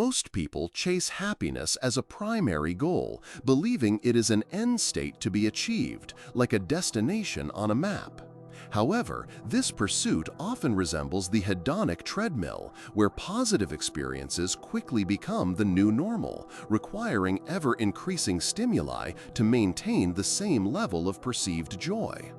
Most people chase happiness as a primary goal, believing it is an end state to be achieved, like a destination on a map. However, this pursuit often resembles the hedonic treadmill, where positive experiences quickly become the new normal, requiring ever-increasing stimuli to maintain the same level of perceived joy.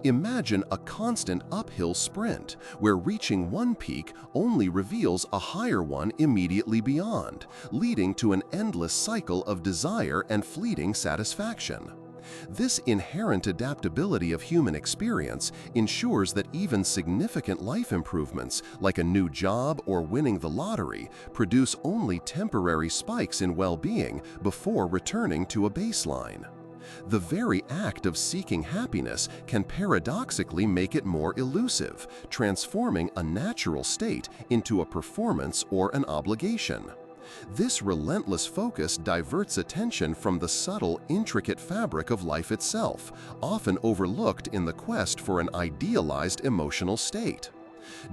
Imagine a constant uphill sprint, where reaching one peak only reveals a higher one immediately beyond, leading to an endless cycle of desire and fleeting satisfaction. This inherent adaptability of human experience ensures that even significant life improvements, like a new job or winning the lottery, produce only temporary spikes in well-being before returning to a baseline. The very act of seeking happiness can paradoxically make it more elusive, transforming a natural state into a performance or an obligation. This relentless focus diverts attention from the subtle, intricate fabric of life itself, often overlooked in the quest for an idealized emotional state.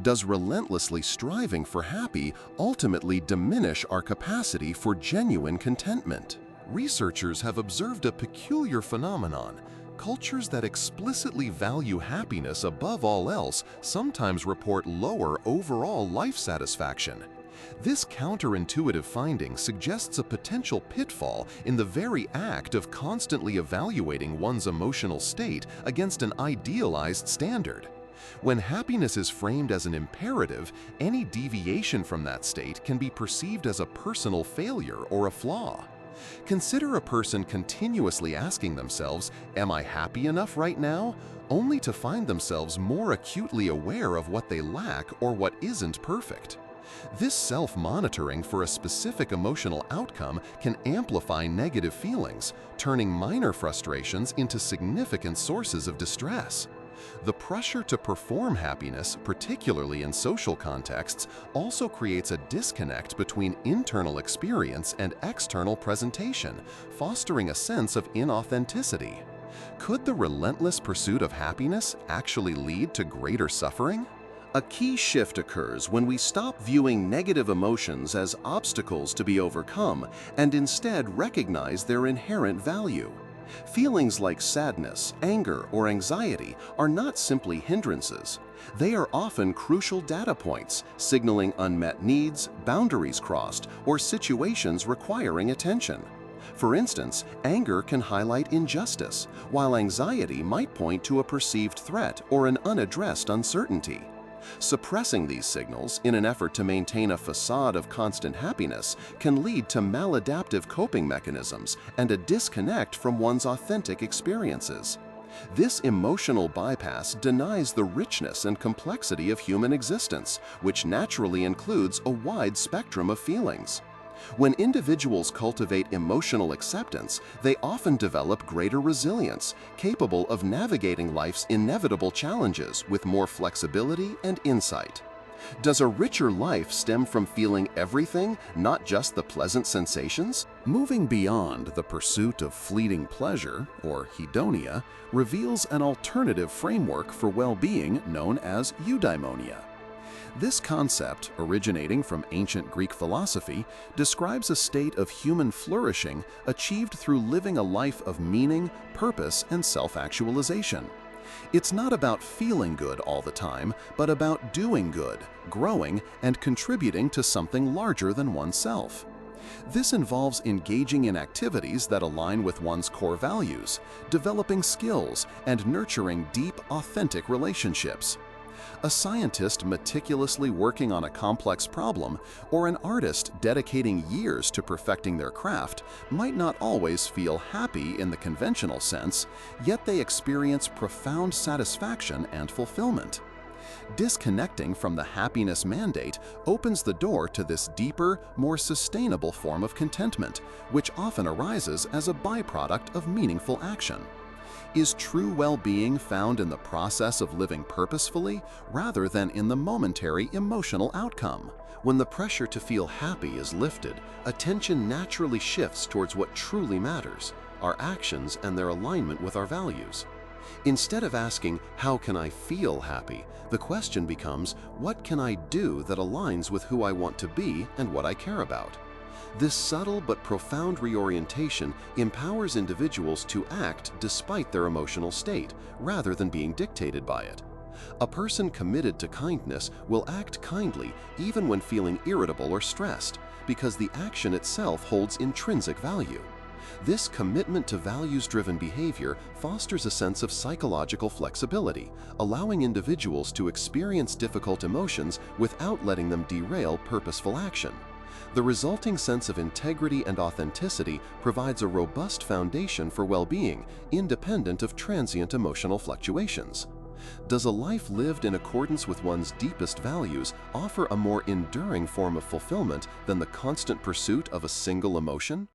Does relentlessly striving for happy ultimately diminish our capacity for genuine contentment? Researchers have observed a peculiar phenomenon. Cultures that explicitly value happiness above all else sometimes report lower overall life satisfaction. This counterintuitive finding suggests a potential pitfall in the very act of constantly evaluating one's emotional state against an idealized standard. When happiness is framed as an imperative, any deviation from that state can be perceived as a personal failure or a flaw. Consider a person continuously asking themselves, "Am I happy enough right now?" only to find themselves more acutely aware of what they lack or what isn't perfect. This self-monitoring for a specific emotional outcome can amplify negative feelings, turning minor frustrations into significant sources of distress. The pressure to perform happiness, particularly in social contexts, also creates a disconnect between internal experience and external presentation, fostering a sense of inauthenticity. Could the relentless pursuit of happiness actually lead to greater suffering? A key shift occurs when we stop viewing negative emotions as obstacles to be overcome and instead recognize their inherent value. Feelings like sadness, anger, or anxiety are not simply hindrances. They are often crucial data points, signaling unmet needs, boundaries crossed, or situations requiring attention. For instance, anger can highlight injustice, while anxiety might point to a perceived threat or an unaddressed uncertainty. Suppressing these signals in an effort to maintain a facade of constant happiness can lead to maladaptive coping mechanisms and a disconnect from one's authentic experiences. This emotional bypass denies the richness and complexity of human existence, which naturally includes a wide spectrum of feelings. When individuals cultivate emotional acceptance, they often develop greater resilience, capable of navigating life's inevitable challenges with more flexibility and insight. Does a richer life stem from feeling everything, not just the pleasant sensations? Moving beyond the pursuit of fleeting pleasure, or hedonia, reveals an alternative framework for well-being known as eudaimonia. This concept, originating from ancient Greek philosophy, describes a state of human flourishing achieved through living a life of meaning, purpose, and self-actualization. It's not about feeling good all the time, but about doing good, growing, and contributing to something larger than oneself. This involves engaging in activities that align with one's core values, developing skills, and nurturing deep, authentic relationships. A scientist meticulously working on a complex problem, or an artist dedicating years to perfecting their craft, might not always feel happy in the conventional sense, yet they experience profound satisfaction and fulfillment. Disconnecting from the happiness mandate opens the door to this deeper, more sustainable form of contentment, which often arises as a byproduct of meaningful action. Is true well-being found in the process of living purposefully rather than in the momentary emotional outcome? When the pressure to feel happy is lifted, attention naturally shifts towards what truly matters, our actions and their alignment with our values. Instead of asking, "How can I feel happy?" the question becomes, "What can I do that aligns with who I want to be and what I care about?" This subtle but profound reorientation empowers individuals to act despite their emotional state, rather than being dictated by it. A person committed to kindness will act kindly even when feeling irritable or stressed, because the action itself holds intrinsic value. This commitment to values-driven behavior fosters a sense of psychological flexibility, allowing individuals to experience difficult emotions without letting them derail purposeful action. The resulting sense of integrity and authenticity provides a robust foundation for well-being, independent of transient emotional fluctuations. Does a life lived in accordance with one's deepest values offer a more enduring form of fulfillment than the constant pursuit of a single emotion?